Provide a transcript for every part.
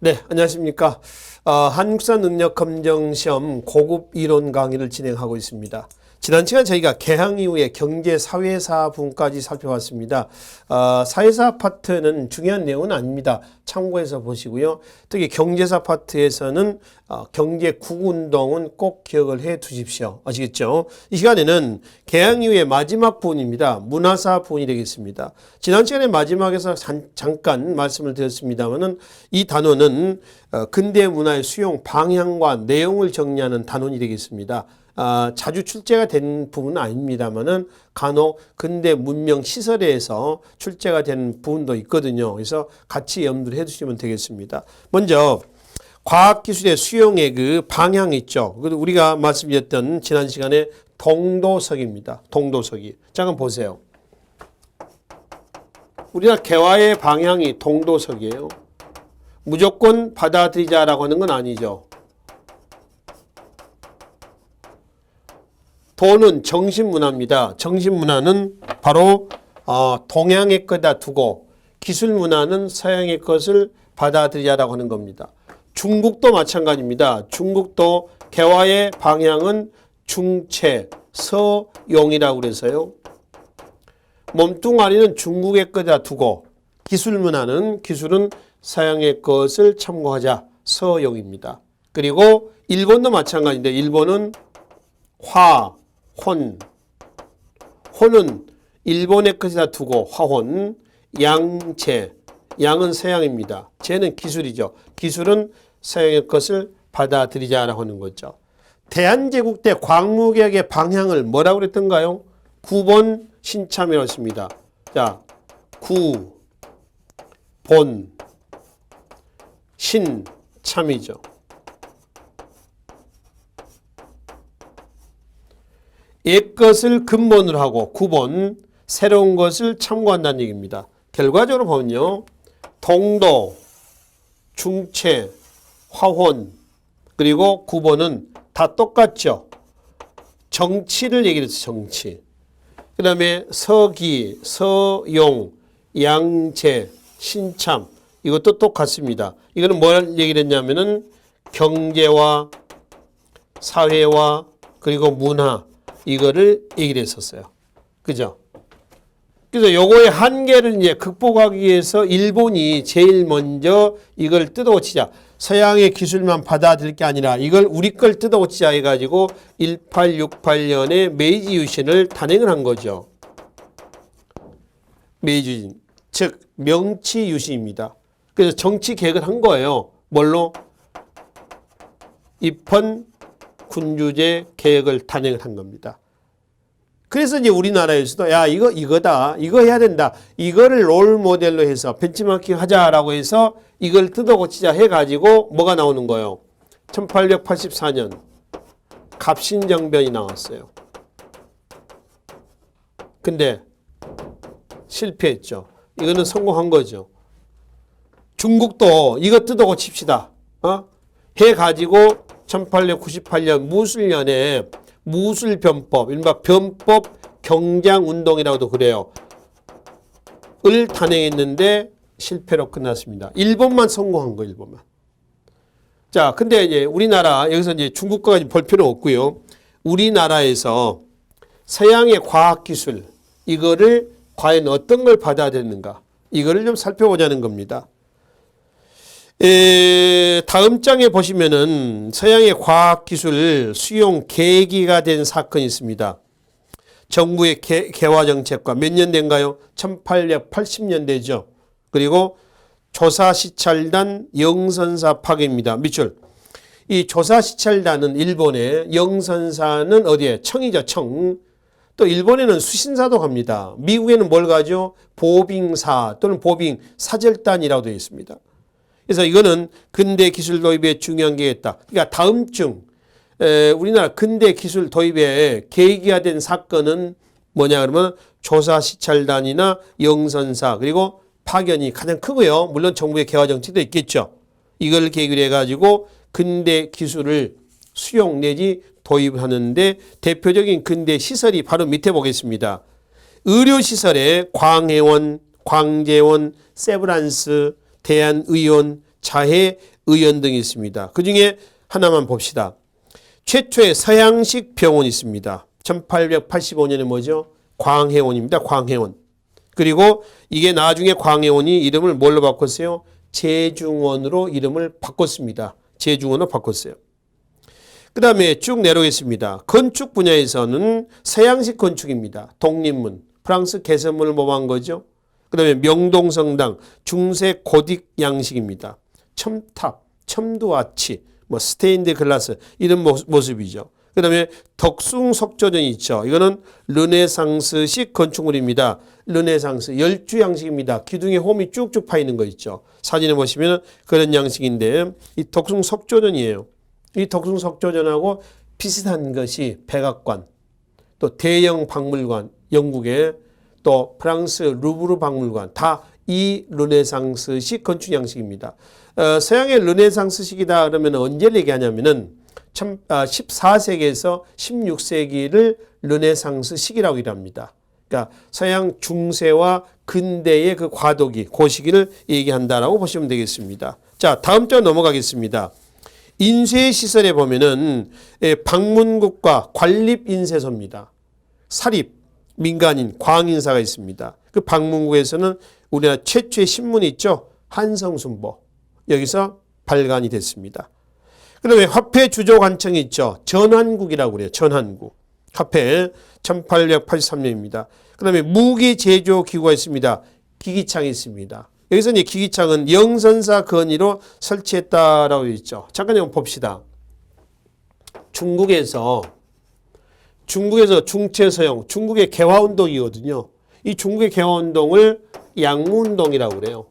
네, 안녕하십니까. 한국사 능력검정시험 고급 이론 강의를 진행하고 있습니다. 지난 시간 저희가 개항 이후에 경제, 사회사 부분까지 살펴봤습니다. 사회사 파트는 중요한 내용은 아닙니다. 참고해서 보시고요. 특히 경제사 파트에서는 경제 국운동은 꼭 기억을 해 두십시오. 아시겠죠? 이 시간에는 개항 이후의 마지막 부분입니다. 문화사 부분이 되겠습니다. 지난 시간에 마지막에서 잠깐 말씀을 드렸습니다만은 이 단원은 근대 문화의 수용 방향과 내용을 정리하는 단원이 되겠습니다. 자주 출제가 된 부분은 아닙니다만은 간혹 근대 문명 시설에서 출제가 된 부분도 있거든요. 그래서 같이 염두를 해 두시면 되겠습니다. 먼저 과학기술의 수용의 그 방향 있죠. 우리가 말씀드렸던 지난 시간에 동도석입니다. 동도석이. 잠깐 보세요. 우리나라 개화의 방향이 동도석이에요. 무조건 받아들이자라고 하는 건 아니죠. 도는 정신문화입니다. 정신문화는 바로 동양의 거다 두고 기술문화는 서양의 것을 받아들이자라고 하는 겁니다. 중국도 마찬가지입니다. 중국도 개화의 방향은 중체, 서용이라고 그래서요. 몸뚱아리는 중국의 거다 두고 기술은 서양의 것을 참고하자, 서용입니다. 그리고 일본도 마찬가지인데 일본은 혼. 혼은 일본의 것이다 두고 화혼, 양체. 양은 서양입니다. 재는 기술이죠. 기술은 서양의 것을 받아들이자라고 하는 거죠. 대한제국 때 광무개혁의 방향을 뭐라고 그랬던가요? 9번 신참이라고 했습니다. 자, 구, 본, 신, 참이죠. 옛 것을 근본으로 하고 9번 새로운 것을 참고한다는 얘기입니다. 결과적으로 보면요. 동도, 중체, 화혼 그리고 9번은 다 똑같죠. 정치를 얘기해서 정치. 그 다음에 서기, 서용, 양체, 신참 이것도 똑같습니다. 이거는 뭘 얘기를 했냐면은 경제와 사회와 그리고 문화 이거를 얘기를 했었어요. 그죠? 그래서 요거의 한계를 이제 극복하기 위해서 일본이 제일 먼저 이걸 뜯어고치자. 서양의 기술만 받아들일 게 아니라 이걸 우리 걸 뜯어고치자 해가지고 1868년에 메이지 유신을 단행을 한 거죠. 메이지 유신. 즉 명치 유신입니다. 그래서 정치 개혁을 한 거예요. 뭘로? 입헌 군주제 개혁을 단행을 한 겁니다. 그래서 이제 우리나라에서도 야 이거다 이거 해야 된다 이거를 롤 모델로 해서 벤치마킹 하자라고 해서 이걸 뜯어고치자 해가지고 뭐가 나오는 거예요? 1884년 갑신정변이 나왔어요. 근데 실패했죠. 이거는 성공한 거죠. 중국도 이거 뜯어고칩시다. 해가지고 1898년 무술년에 무술변법, 이른바 변법 경장운동이라고도 그래요. 을 단행했는데 실패로 끝났습니다. 일본만 성공한 거예요, 일본만. 자, 근데 이제 우리나라, 여기서 이제 중국과까지 볼 필요 없고요. 우리나라에서 서양의 과학기술, 이거를 과연 어떤 걸 받아들였는가, 이거를 좀 살펴보자는 겁니다. 다음 장에 보시면은 서양의 과학기술 수용 계기가 된 사건이 있습니다. 정부의 개화 정책과 몇 년 된가요? 1880년대죠. 그리고 조사시찰단 영선사 파괴입니다. 밑줄. 이 조사시찰단은 일본의 영선사는 어디에? 청이죠. 청. 또 일본에는 수신사도 갑니다. 미국에는 뭘 가죠? 보빙사 또는 보빙사절단이라고 되어 있습니다. 그래서 이거는 근대 기술 도입에 중요한 게 있다. 그러니까 다음 중 우리나라 근대 기술 도입에 계기가 된 사건은 뭐냐 그러면 조사시찰단이나 영선사 그리고 파견이 가장 크고요. 물론 정부의 개화 정책도 있겠죠. 이걸 계기로 해가지고 근대 기술을 수용 내지 도입하는데 대표적인 근대 시설이 바로 밑에 보겠습니다. 의료시설에 광해원, 광재원, 세브란스, 대한의원, 자해 의원 등이 있습니다. 그 중에 하나만 봅시다. 최초의 서양식 병원이 있습니다. 1885년에 뭐죠? 광해원입니다. 광해원. 그리고 이게 나중에 광해원이 이름을 뭘로 바꿨어요? 제중원으로 이름을 바꿨습니다. 제중원으로 바꿨어요. 그 다음에 쭉 내려오겠습니다. 건축 분야에서는 서양식 건축입니다. 독립문, 프랑스 개선문을 모방한 거죠. 그 다음에 명동성당, 중세 고딕 양식입니다. 첨탑, 첨두아치, 스테인드 글라스 이런 모습이죠. 그 다음에 덕숭석조전이 있죠. 이거는 르네상스식 건축물입니다. 르네상스 열주 양식입니다. 기둥에 홈이 쭉쭉 파 있는 거 있죠. 사진에 보시면 그런 양식인데 이 덕숭석조전이에요. 이 덕숭석조전하고 비슷한 것이 백악관, 또 대영 박물관, 영국의 또 프랑스 루브르 박물관 다 이 르네상스식 건축 양식입니다. 서양의 르네상스식이다 그러면 언제를 얘기하냐면은 14세기에서 16세기를 르네상스 시기라고 합니다. 그러니까 서양 중세와 근대의 그 과도기, 그 시기를 얘기한다라고 보시면 되겠습니다. 자, 다음 장 넘어가겠습니다. 인쇄시설에 보면은 방문국과 관립인쇄소입니다. 사립, 민간인, 광인사가 있습니다. 그 방문국에서는 우리나라 최초의 신문이 있죠. 한성순보. 여기서 발간이 됐습니다. 그 다음에 화폐 주조관청이 있죠. 전환국이라고 그래요. 전환국. 화폐 1883년입니다. 그 다음에 무기 제조 기구가 있습니다. 기기창이 있습니다. 여기서 이제 기기창은 영선사 건의로 설치했다라고 있죠. 잠깐 한번 봅시다. 중국에서 중체서용, 중국의 개화운동이거든요. 이 중국의 개화운동을 양무운동이라고 그래요.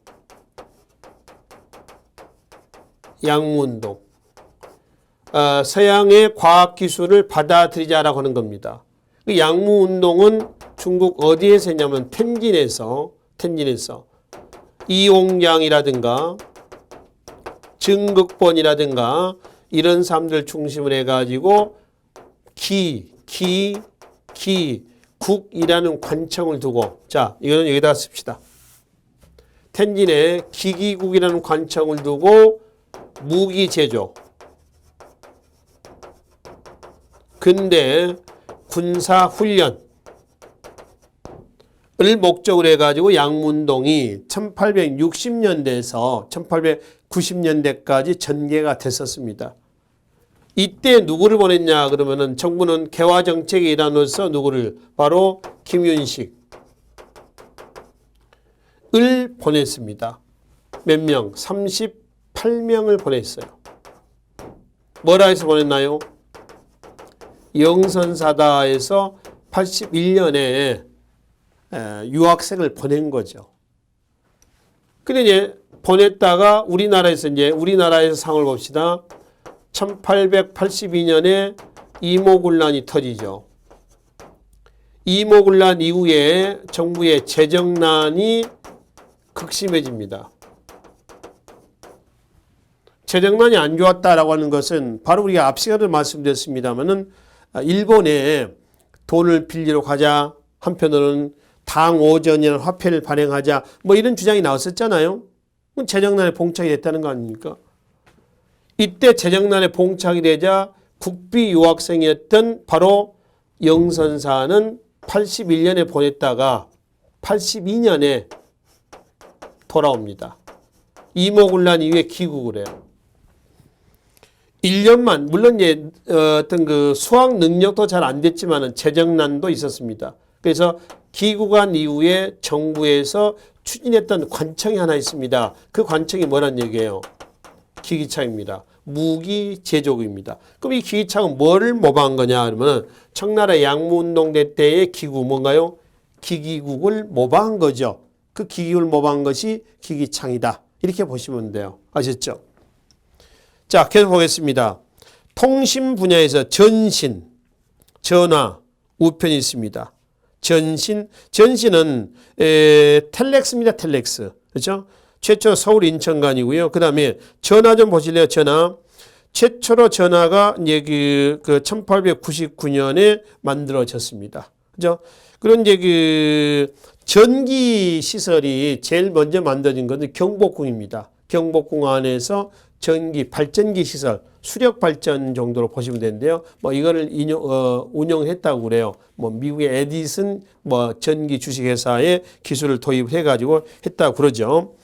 양무운동. 서양의 과학기술을 받아들이자라고 하는 겁니다. 그 양무운동은 중국 어디에서 했냐면 텐진에서 이홍양이라든가 증극본이라든가 이런 사람들 중심으로 해가지고 국이라는 관청을 두고, 자, 이거는 여기다가 씁시다. 텐진에 기기국이라는 관청을 두고 무기 제조, 근대 군사 훈련을 목적으로 해가지고 양문동이 1860년대에서 1890년대까지 전개가 됐었습니다. 이때 누구를 보냈냐 그러면은 정부는 개화 정책의 일환으로서 누구를 바로 김윤식을 보냈습니다. 몇 명? 38명을 보냈어요. 뭐라 해서 보냈나요? 영선사다에서 81년에 유학생을 보낸 거죠. 근데 이제 보냈다가 우리나라에서 상을 봅시다. 1882년에 이모군란이 터지죠. 이모군란 이후에 정부의 재정난이 극심해집니다. 재정난이 안 좋았다라고 하는 것은 바로 우리가 앞 시간에 말씀드렸습니다만은 일본에 돈을 빌리러 가자, 한편으로는 당오전이라는 화폐를 발행하자, 이런 주장이 나왔었잖아요. 재정난에 봉착이 됐다는 거 아닙니까? 이때 재정난에 봉착이 되자 국비 유학생이었던 바로 영선사는 81년에 보냈다가 82년에 돌아옵니다. 이모군란 이후에 귀국을 해요. 1년만, 물론 이제 어떤 그 수학 능력도 잘 안 됐지만은 재정난도 있었습니다. 그래서 귀국한 이후에 정부에서 추진했던 관청이 하나 있습니다. 그 관청이 뭐란 얘기예요? 기기창입니다. 무기 제조국입니다. 그럼 이 기기창은 뭐를 모방한 거냐 그러면 청나라 양무운동 때의 기구 뭔가요? 기기국을 모방한 거죠. 그 기기국을 모방한 것이 기기창이다. 이렇게 보시면 돼요. 아셨죠? 자, 계속 보겠습니다. 통신 분야에서 전신, 전화, 우편이 있습니다. 전신은 텔렉스입니다. 텔렉스. 그렇죠? 최초 서울 인천간이고요. 그 다음에 전화 좀 보실래요? 전화. 최초로 전화가 이제 그 1899년에 만들어졌습니다. 그죠? 그런 이제 그 전기 시설이 제일 먼저 만들어진 것은 경복궁입니다. 경복궁 안에서 전기 발전기 시설, 수력 발전 정도로 보시면 되는데요. 뭐 이거를 운영했다고 그래요. 뭐 미국의 에디슨 뭐 전기 주식회사의 기술을 도입해 가지고 했다고 그러죠.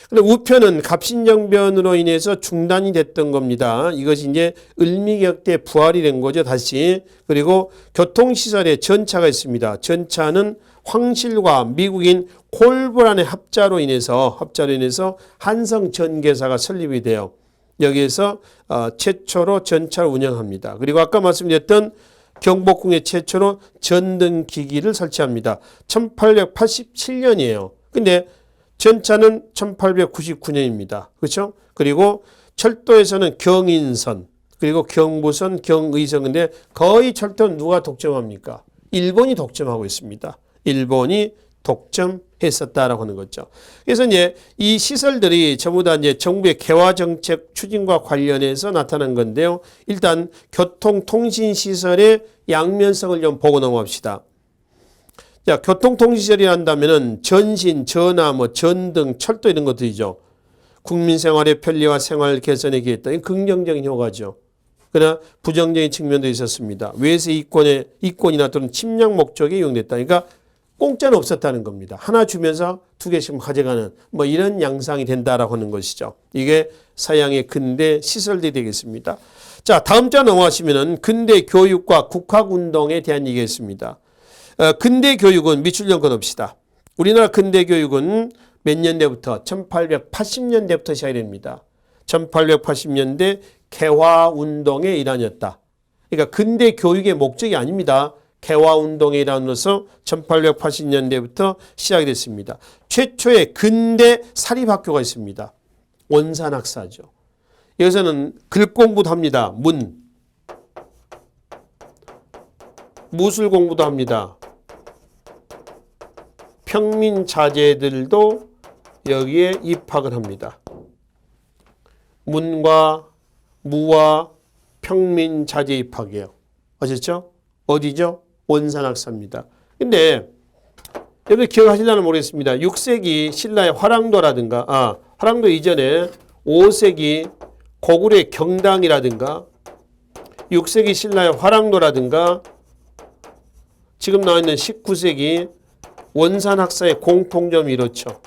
근데 우편은 갑신정변으로 인해서 중단이 됐던 겁니다. 이것이 이제 을미격대 부활이 된 거죠, 다시. 그리고 교통시설에 전차가 있습니다. 전차는 황실과 미국인 콜브란의 합자로 인해서 한성전기회사가 설립이 돼요. 여기에서 최초로 전차를 운영합니다. 그리고 아까 말씀드렸던 경복궁에 최초로 전등기기를 설치합니다. 1887년이에요. 근데 전차는 1899년입니다. 그렇죠? 그리고 철도에서는 경인선, 그리고 경부선, 경의선. 근데 거의 철도는 누가 독점합니까? 일본이 독점하고 있습니다. 일본이 독점했었다라고 하는 거죠. 그래서 이제 이 시설들이 전부 다 이제 정부의 개화 정책 추진과 관련해서 나타난 건데요. 일단 교통통신시설의 양면성을 좀 보고 넘어갑시다. 자, 교통통신시설이 한다면은 전신, 전화, 뭐 전등, 철도 이런 것들이죠. 국민 생활의 편리와 생활 개선에 기했다. 긍정적인 효과죠. 그러나 부정적인 측면도 있었습니다. 외세 이권이나 또는 침략 목적에 이용됐다. 그러니까 공짜는 없었다는 겁니다. 하나 주면서 두 개씩 가져가는 뭐 이런 양상이 된다라고 하는 것이죠. 이게 서양의 근대 시설들이 되겠습니다. 자, 다음 장 넘어가시면은 근대 교육과 국학운동에 대한 얘기겠습니다. 근대 교육은 밑줄 좀 그어봅시다. 우리나라 근대 교육은 몇 년대부터? 1880년대부터 시작이 됩니다. 1880년대 개화운동의 일환이었다. 그러니까 근대 교육의 목적이 아닙니다. 개화운동의 일환으로서 1880년대부터 시작이 됐습니다. 최초의 근대 사립학교가 있습니다. 원산학사죠. 여기서는 글 공부도 합니다. 무술 공부도 합니다. 평민 자제들도 여기에 입학을 합니다. 문과 무와 평민 자제 입학이에요. 아셨죠? 어디죠? 원산학사입니다. 근데 여러분 기억하실려나 모르겠습니다. 6세기 신라의 화랑도라든가 화랑도 이전에 5세기 고구려의 경당이라든가 6세기 신라의 화랑도라든가 지금 나와 있는 19세기 원산학사의 공통점이 이렇죠.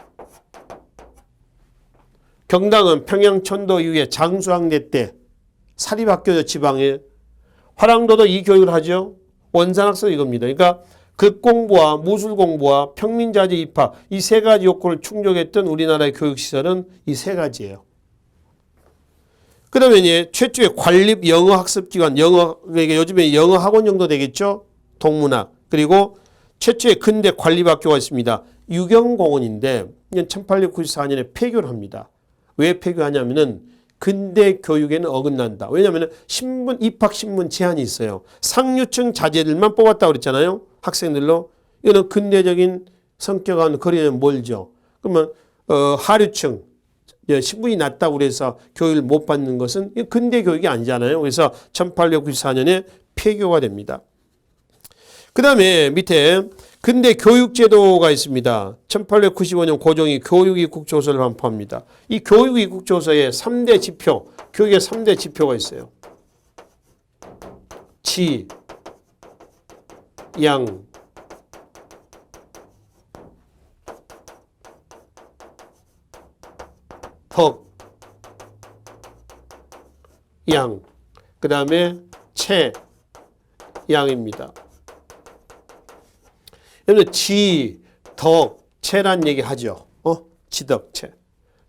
경당은 평양천도 이후에 장수왕대 때 사립학교죠, 지방에. 화랑도도 이 교육을 하죠. 원산학사 이겁니다. 그러니까 글 공부와 무술 공부와 평민자재 입학 이 세 가지 요건을 충족했던 우리나라의 교육시설은 이 세 가지예요. 그 다음에 이제 최초의 관립 영어 학습기관, 그러니까 요즘에 영어 학원 정도 되겠죠. 동문학. 그리고 최초의 근대 관립학교가 있습니다. 유경공원인데 1894년에 폐교를 합니다. 왜 폐교하냐면은 근대 교육에는 어긋난다. 왜냐하면 신분 입학 신문 제한이 있어요. 상류층 자제들만 뽑았다고 그랬잖아요. 학생들로. 이거는 근대적인 성격과는 거리는 멀죠. 그러면 하류층 신분이 낮다고 그래서 교육을 못 받는 것은 근대 교육이 아니잖아요. 그래서 1894년에 폐교가 됩니다. 그 다음에 밑에 근대 교육제도가 있습니다. 1895년 고종이 교육입국조서를 반포합니다. 이 교육입국조서에 3대 지표, 교육의 3대 지표가 있어요. 지, 양, 덕, 양, 그 다음에 체, 양입니다. 여러분 지, 덕, 체란 얘기 하죠. 지덕, 체.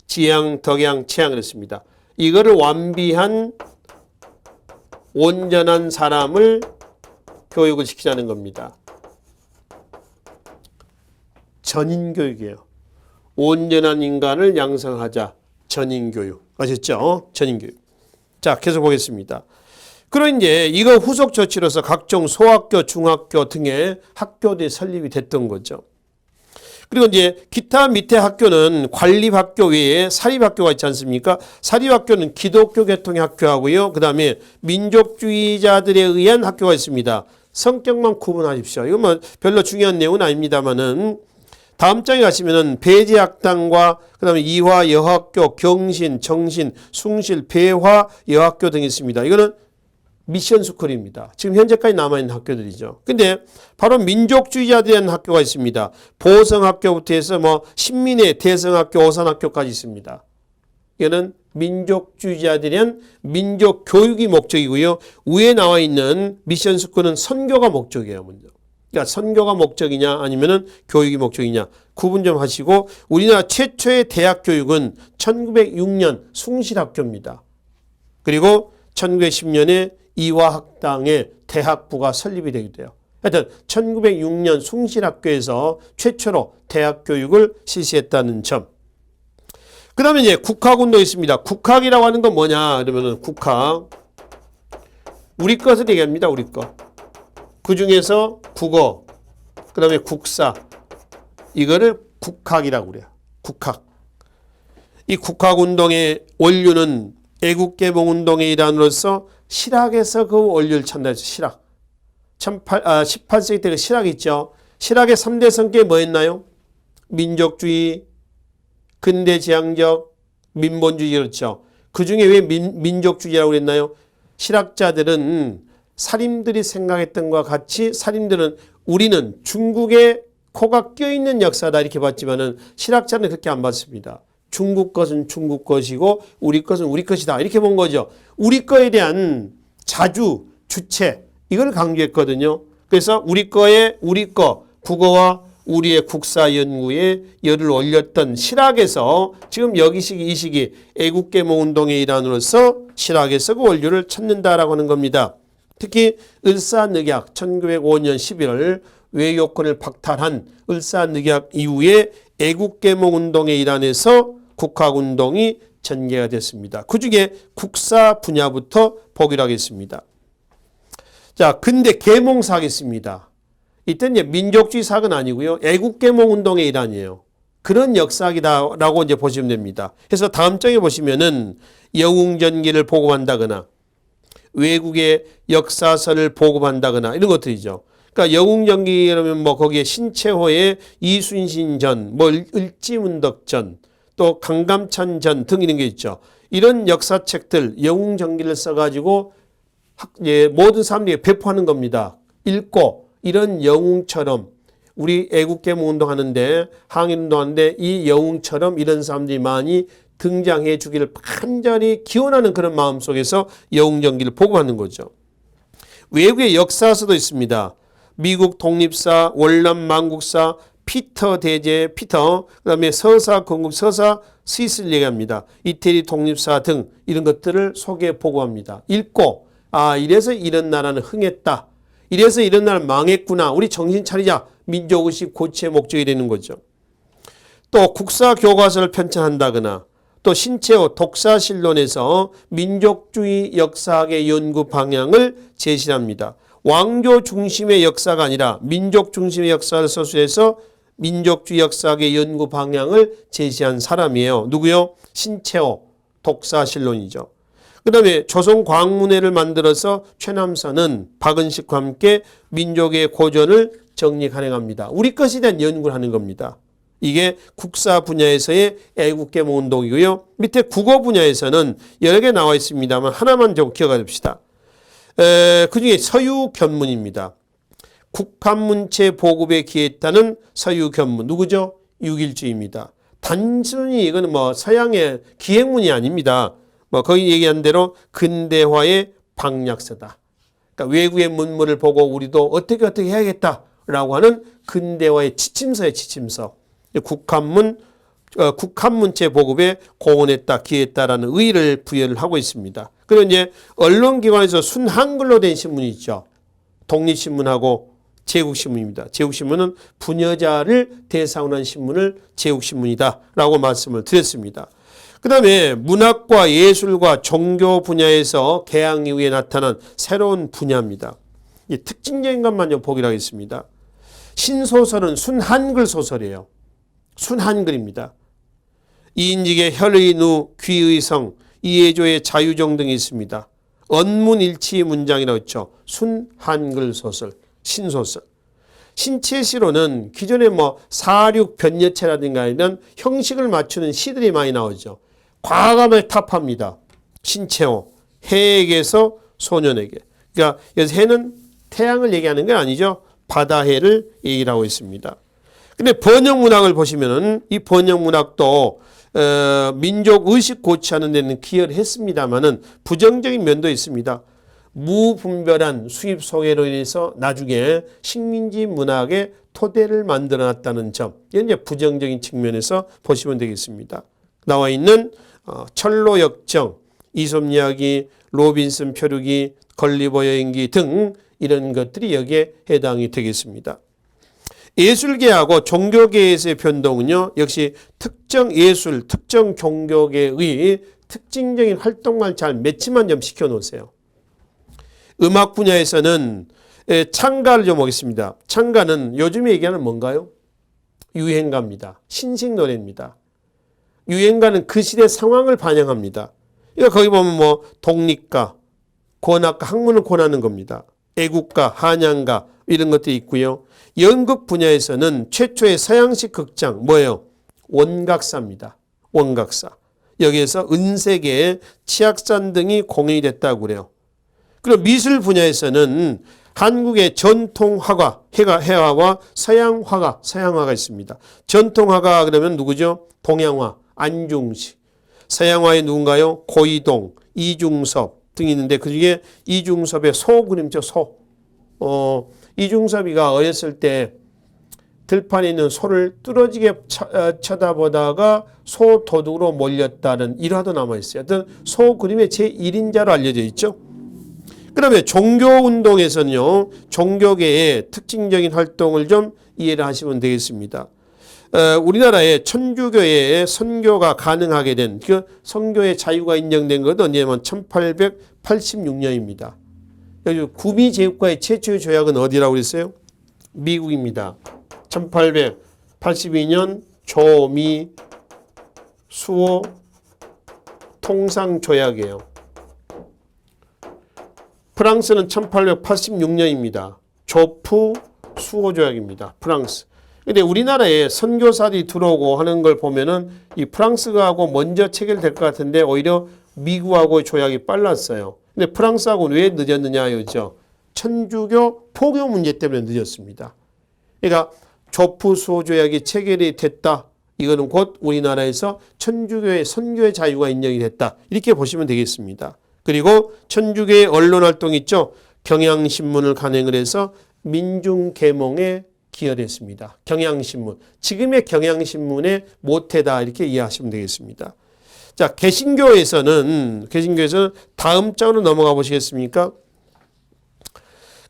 지양, 덕양, 체양 그랬습니다. 이거를 완비한 온전한 사람을 교육을 시키자는 겁니다. 전인교육이에요. 온전한 인간을 양성하자. 전인교육. 아셨죠? 전인교육. 자, 계속 보겠습니다. 그리고 이제 이거 후속 조치로서 각종 소학교, 중학교 등의 학교들이 설립이 됐던 거죠. 그리고 이제 기타 밑에 학교는 관립학교 외에 사립학교가 있지 않습니까? 사립학교는 기독교 계통의 학교하고요. 그 다음에 민족주의자들에 의한 학교가 있습니다. 성격만 구분하십시오. 이건 뭐 별로 중요한 내용은 아닙니다만은 다음 장에 가시면은 배제학당과 그다음에 이화 여학교, 경신, 정신, 숭실, 배화 여학교 등이 있습니다. 이거는 미션 스쿨입니다. 지금 현재까지 남아있는 학교들이죠. 근데 바로 민족주의자들에 대한 학교가 있습니다. 보성학교부터 해서 뭐 신민회, 대성학교, 오산학교까지 있습니다. 이거는 민족주의자들에 대한 민족 교육이 목적이고요. 위에 나와 있는 미션 스쿨은 선교가 목적이에요. 먼저. 그러니까 선교가 목적이냐 아니면은 교육이 목적이냐 구분 좀 하시고, 우리나라 최초의 대학 교육은 1906년 숭실학교입니다. 그리고 1910년에 이화학당의 대학부가 설립이 되게 돼요. 하여튼 1906년 숭실학교에서 최초로 대학 교육을 실시했다는 점. 그 다음에 이제 국학운동이 있습니다. 국학이라고 하는 건 뭐냐 그러면은 국학, 우리 것을 얘기합니다. 우리 것. 그 중에서 국어, 그 다음에 국사, 이거를 국학이라고 그래요. 국학. 이 국학운동의 원류는 애국개몽운동의 일환으로서 실학에서 그 원료를 찾는다 해서 실학. 18세기 때 그 실학이 있죠. 실학의 3대 성격이 뭐였나요? 민족주의, 근대지향적, 민본주의, 그렇죠. 그 중에 왜 민족주의라고 그랬나요? 실학자들은 사림들이 생각했던 것과 같이 사림들은 우리는 중국의 코가 껴있는 역사다 이렇게 봤지만은 실학자는 그렇게 안 봤습니다. 중국 것은 중국 것이고 우리 것은 우리 것이다 이렇게 본 거죠. 우리 거에 대한 자주, 주체 이걸 강조했거든요. 그래서 우리 거에 우리 거 국어와 우리의 국사 연구에 열을 올렸던 실학에서 지금 여기 시기 이 시기 애국개몽운동의 일환으로서 실학에서 그 원료를 찾는다라고 하는 겁니다. 특히 을사늑약 1905년 11월 외교권을 박탈한 을사늑약 이후에 애국개몽운동의 일환에서 국학운동이 전개가 됐습니다. 그 중에 국사 분야부터 보기로 하겠습니다. 자, 근데 계몽사학이 있습니다. 이때는 이제 민족주의 사학은 아니고요. 애국개몽운동의 일환이에요. 그런 역사학이다라고 이제 보시면 됩니다. 그래서 다음 장에 보시면은 영웅전기를 보급한다거나 외국의 역사서를 보급한다거나 이런 것들이죠. 그러니까 영웅전기 그러면 뭐 거기에 신채호의 이순신전, 뭐 을지문덕전, 또 강감찬전 등 이런 게 있죠. 이런 역사책들 영웅전기를 써가지고 모든 사람들이 배포하는 겁니다. 읽고 이런 영웅처럼 우리 애국개몽운동 하는데 항일운동 하는데 이 영웅처럼 이런 사람들이 많이 등장해 주기를 간절히 기원하는 그런 마음 속에서 영웅전기를 보고하는 거죠. 외국의 역사서도 있습니다. 미국 독립사, 월남 만국사, 피터 대제, 피터, 그 다음에 서사, 건국 서사, 스위스를 얘기합니다. 이태리 독립사 등 이런 것들을 소개 보고합니다. 읽고 이래서 이런 나라는 흥했다. 이래서 이런 나라는 망했구나. 우리 정신 차리자. 민족의식 고취의 목적이 되는 거죠. 또 국사 교과서를 편찬한다거나 또 신채호 독사실론에서 민족주의 역사학의 연구 방향을 제시합니다. 왕조 중심의 역사가 아니라 민족 중심의 역사를 서술해서 민족주의 역사학의 연구 방향을 제시한 사람이에요. 누구요? 신채호 독사실론이죠. 그 다음에 조선광문회를 만들어서 최남선은 박은식과 함께 민족의 고전을 정리 가능합니다. 우리 것에 대한 연구를 하는 겁니다. 이게 국사 분야에서의 애국개몽운동이고요. 밑에 국어 분야에서는 여러 개 나와 있습니다만 하나만 좀 기억해 둡시다. 그중에 서유견문입니다. 국한문체 보급에 기여했다는 서유견문. 누구죠? 육일주의입니다. 단순히 이거는 뭐 서양의 기행문이 아닙니다. 뭐 거기 얘기한 대로 근대화의 방약서다. 그러니까 외국의 문물을 보고 우리도 어떻게 해야겠다라고 하는 근대화의 지침서의 지침서. 국한문체 보급에 공헌했다, 기여했다라는 의의를 부여를 하고 있습니다. 그리고 이제 언론기관에서 순한글로 된 신문이 있죠. 독립신문하고 제국신문입니다. 제국신문은 부녀자를 대상으로 한 신문을 제국신문이다라고 말씀을 드렸습니다. 그 다음에 문학과 예술과 종교 분야에서 개항 이후에 나타난 새로운 분야입니다. 특징적인 것만 좀 보기로 하겠습니다. 신소설은 순한글 소설이에요. 순한글입니다. 이인직의 혈의누, 귀의성, 이해조의 자유종 등이 있습니다. 언문일치 문장이라고 했죠. 순한글 소설, 신소설. 신체시로는 기존에 뭐 사륙 변여체라든가 이런 형식을 맞추는 시들이 많이 나오죠. 과감하게 탑합니다. 신체호. 해에게서 소년에게. 그러니까 여기서 해는 태양을 얘기하는 건 아니죠. 바다해를 얘기를 하고 있습니다. 근데 번역문학을 보시면은 이 번역문학도 민족 의식 고취하는 데는 기여를 했습니다만은 부정적인 면도 있습니다. 무분별한 수입 소개로 인해서 나중에 식민지 문학의 토대를 만들어 놨다는 점. 이건 이제 부정적인 측면에서 보시면 되겠습니다. 나와 있는 철로 역정, 이솝 이야기, 로빈슨 표류기, 걸리버 여행기 등 이런 것들이 여기에 해당이 되겠습니다. 예술계하고 종교계에서의 변동은요. 역시 특정 예술, 특정 종교계의 특징적인 활동만 잘 매치만 좀 시켜놓으세요. 음악 분야에서는 창가를 좀 보겠습니다. 창가는 요즘에 얘기하는 뭔가요? 유행가입니다. 신식 노래입니다. 유행가는 그 시대 상황을 반영합니다. 그러니까 거기 보면 뭐 독립가, 권학가, 학문을 권하는 겁니다. 애국가, 한양가 이런 것들이 있고요. 연극 분야에서는 최초의 서양식 극장 뭐예요? 원각사입니다. 원각사. 여기에서 은색의 치악산 등이 공연이 됐다고 그래요. 그리고 미술 분야에서는 한국의 전통 화가, 해화와 서양 화가, 서양화가 있습니다. 전통 화가 그러면 누구죠? 동양화, 안중식. 서양화의 누군가요? 고이동, 이중섭 등이 있는데 그중에 이중섭의 소 그림죠. 소. 이중섭이가 어렸을 때 들판에 있는 소를 뚫어지게 쳐다보다가 소 도둑으로 몰렸다는 일화도 남아있어요. 하여튼 소 그림의 제1인자로 알려져 있죠. 그다음에 종교운동에서는요. 종교계의 특징적인 활동을 좀 이해를 하시면 되겠습니다. 우리나라의 천주교의 선교가 가능하게 된 그 선교의 자유가 인정된 것은 언제냐면 1886년입니다. 구미제국과의 최초의 조약은 어디라고 그랬어요? 미국입니다. 1882년 조미 수호 통상조약이에요. 프랑스는 1886년입니다. 조프 수호조약입니다. 프랑스. 근데 우리나라에 선교사들이 들어오고 하는 걸 보면은 이 프랑스하고 먼저 체결될 것 같은데 오히려 미국하고의 조약이 빨랐어요. 근데 프랑스하고는 왜 늦었느냐였죠. 천주교 포교 문제 때문에 늦었습니다. 그러니까 조프 수호조약이 체결이 됐다. 이거는 곧 우리나라에서 천주교의 선교의 자유가 인정이 됐다. 이렇게 보시면 되겠습니다. 그리고 천주교의 언론활동 있죠. 경향신문을 간행을 해서 민중계몽에 기여를 했습니다. 경향신문. 지금의 경향신문의 모태다 이렇게 이해하시면 되겠습니다. 자, 개신교에서는 다음 장으로 넘어가 보시겠습니까?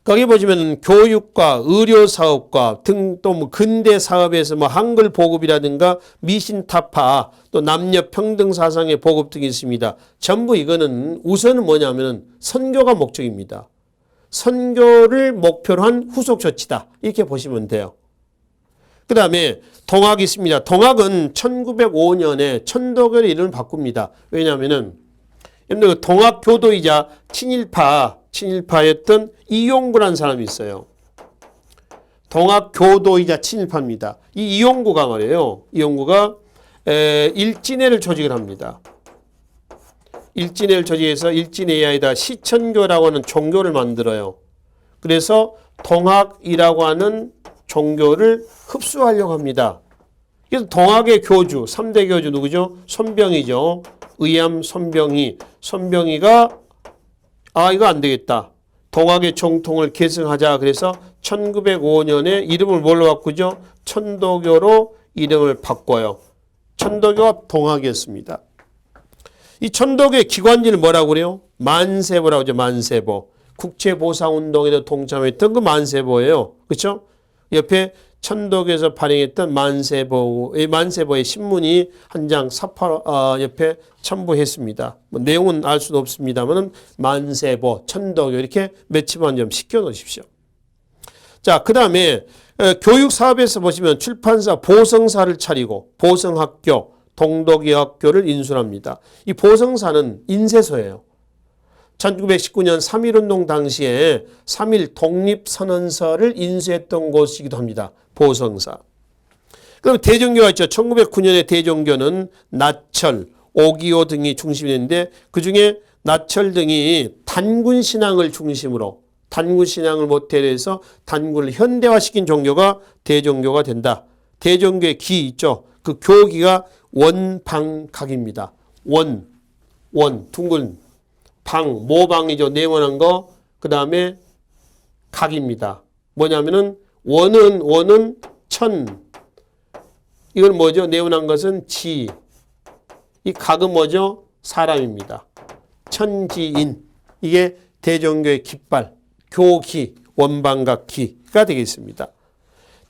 거기 보시면 교육과 의료사업과 등 또 뭐 근대 사업에서 뭐 한글 보급이라든가 미신타파 또 남녀 평등 사상의 보급 등이 있습니다. 전부 이거는 우선은 뭐냐면은 선교가 목적입니다. 선교를 목표로 한 후속 조치다. 이렇게 보시면 돼요. 그 다음에 동학이 있습니다. 동학은 1905년에 천도교의 이름을 바꿉니다. 왜냐하면은 여러분들 동학교도이자 친일파였던 이용구라는 사람이 있어요. 동학교도이자 친일파입니다. 이 이용구가 말이에요. 이용구가 일진회를 조직을 합니다. 일진회를 조직해서 일진회에다 시천교라고 하는 종교를 만들어요. 그래서 동학이라고 하는 종교를 흡수하려고 합니다. 그래서 동학의 교주, 3대 교주 누구죠? 손병희죠. 의암 손병희. 손병희가 이거 안 되겠다. 동학의 정통을 계승하자. 그래서 1905년에 이름을 뭘로 바꾸죠? 천도교로 이름을 바꿔요. 천도교가 동학이었습니다. 이 천도교의 기관지를 뭐라고 그래요? 만세보라고 하죠. 만세보. 국제보상운동에도 동참했던 그 만세보예요. 그렇죠? 옆에 천도교에서 발행했던 만세보의 신문이 한 장 옆에 첨부했습니다. 뭐 내용은 알 수도 없습니다만 만세보, 천도교 이렇게 매치만 좀 시켜놓으십시오. 자, 그 다음에 교육사업에서 보시면 출판사 보성사를 차리고 보성학교, 동덕여학교를 인수합니다. 이 보성사는 인쇄소예요. 1919년 3.1운동 당시에 3.1 독립선언서를 인수했던 곳이기도 합니다. 보성사. 그럼 대종교가 있죠. 1909년에 대종교는 나철, 오기오 등이 중심이 됐는데 그중에 나철 등이 단군 신앙을 중심으로 단군 신앙을 모델해서 단군을 현대화시킨 종교가 대종교가 된다. 대종교의 기 있죠. 그 교기가 원방각입니다. 둥근 방, 모방이죠. 네모난 거. 그 다음에 각입니다. 뭐냐면은 원은 천. 이건 뭐죠? 네모난 것은 지. 이 각은 뭐죠? 사람입니다. 천지인. 이게 대종교의 깃발, 교기, 원방각기가 되겠습니다.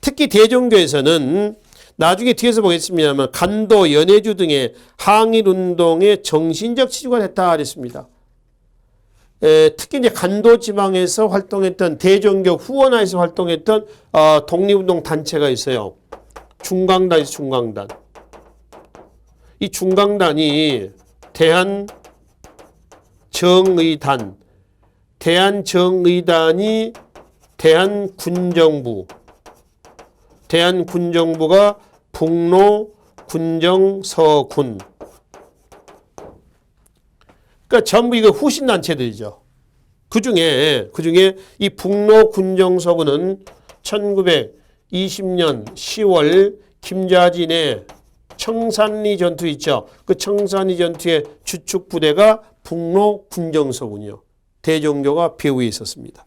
특히 대종교에서는 나중에 뒤에서 보겠습니다만 간도, 연해주 등의 항일운동에 정신적 치주가 됐다 그랬습니다. 특히 이제 간도 지방에서 활동했던 대종교 후원하에서 활동했던 독립운동 단체가 있어요. 중강단이 있어요. 중강단. 이 중강단이 대한정의단이 대한군정부, 대한군정부가 북로 군정서군. 그러니까 전부 이거 후신단체들이죠. 그 중에 이 북로 군정서군은 1920년 10월 김좌진의 청산리 전투 있죠. 그 청산리 전투의 주축부대가 북로 군정서군이요. 대종교가 배후에 있었습니다.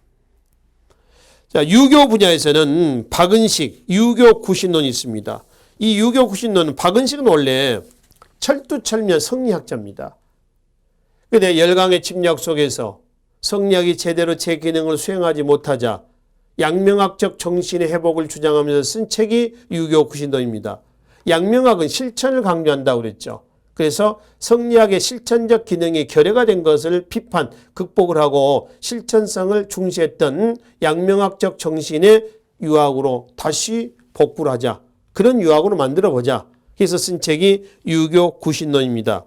자, 유교 분야에서는 박은식 유교 구신론이 있습니다. 이 유교 구신론은 박은식은 원래 철두철미한 성리학자입니다. 그런데 열강의 침략 속에서 성리학이 제대로 제 기능을 수행하지 못하자 양명학적 정신의 회복을 주장하면서 쓴 책이 유교 구신론입니다. 양명학은 실천을 강조한다고 그랬죠. 그래서 성리학의 실천적 기능이 결여가 된 것을 비판, 극복을 하고 실천성을 중시했던 양명학적 정신의 유학으로 다시 복구를 하자. 그런 유학으로 만들어보자. 그래서 쓴 책이 유교 구신론입니다.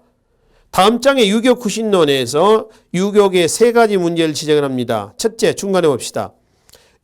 다음 장의 유교 구신론에서 유교계의 세 가지 문제를 지적을 합니다. 첫째, 중간에 봅시다.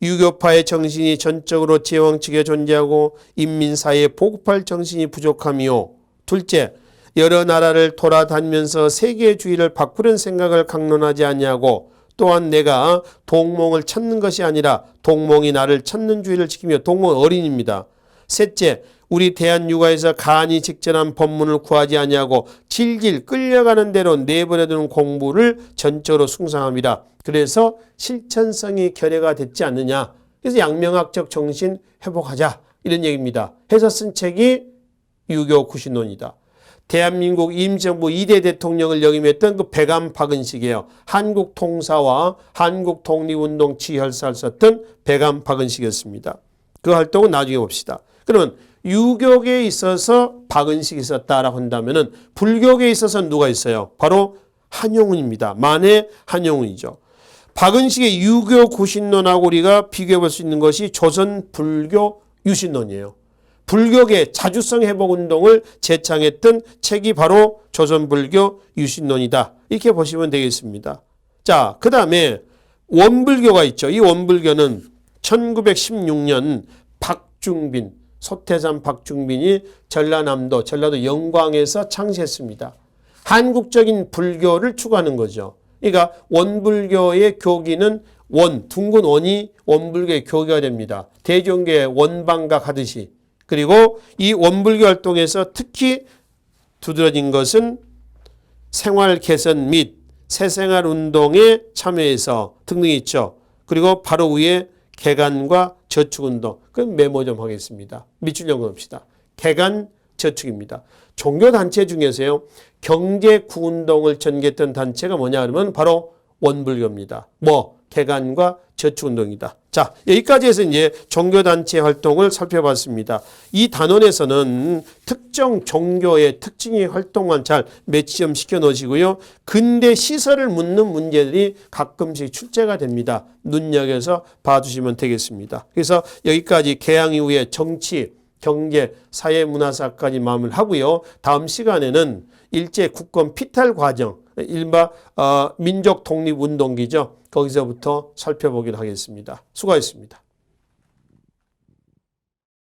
유교파의 정신이 전적으로 제왕 측에 존재하고 인민사회에 보급할 정신이 부족하며, 둘째, 여러 나라를 돌아다니면서 세계주의를 바꾸는 생각을 강론하지 아니하고, 또한 내가 동몽을 찾는 것이 아니라 동몽이 나를 찾는 주의를 지키며, 동몽은 어린입니다. 셋째, 우리 대한유가에서 간이 직전한 법문을 구하지 아니하고 질질 끌려가는 대로 내버려두는 공부를 전적으로 숭상합니다. 그래서 실천성이 결여가 됐지 않느냐. 그래서 양명학적 정신 회복하자. 이런 얘기입니다. 해서 쓴 책이 유교 구신론이다. 대한민국 임시정부 2대 대통령을 역임했던 그 백암 박은식이에요. 한국 통사와 한국 독립운동 지혈사를 썼던 백암 박은식이었습니다. 그 활동은 나중에 봅시다. 그러면 유교계에 있어서 박은식이 있었다라고 한다면은 불교계에 있어서는 누가 있어요? 바로 한용운입니다. 만해 한용운이죠. 박은식의 유교 구신론하고 우리가 비교해 볼 수 있는 것이 조선 불교 유신론이에요. 불교계 자주성 회복 운동을 제창했던 책이 바로 조선 불교 유신론이다. 이렇게 보시면 되겠습니다. 자, 그 다음에 원불교가 있죠. 이 원불교는 1916년 박중빈, 소태산 박중빈이 전라남도, 전라도 영광에서 창시했습니다. 한국적인 불교를 추구하는 거죠. 그러니까 원불교의 교기는 둥근 원이 원불교의 교기가 됩니다. 대종교의 원방각 하듯이. 그리고 이 원불교 활동에서 특히 두드러진 것은 생활 개선 및 새생활 운동에 참여해서 등등이 있죠. 그리고 바로 위에 개간과 저축운동. 그럼 메모 좀 하겠습니다. 밑줄 연구합시다. 개간, 저축입니다. 종교단체 중에서요, 경제구운동을 전개했던 단체가 뭐냐 그러면 바로 원불교입니다. 개간과 저축운동이다. 자, 여기까지 해서 이제 종교단체 활동을 살펴봤습니다. 이 단원에서는 특정 종교의 특징의 활동만 잘 매치점 시켜 놓으시고요. 근대 시설을 묻는 문제들이 가끔씩 출제가 됩니다. 눈여겨서 봐주시면 되겠습니다. 그래서 여기까지 개항 이후의 정치, 경제, 사회, 문화 사건이 마무리하고요. 다음 시간에는 일제 국권 피탈 과정, 일바 민족 독립 운동기죠. 거기서부터 살펴보기로 하겠습니다. 수고하셨습니다.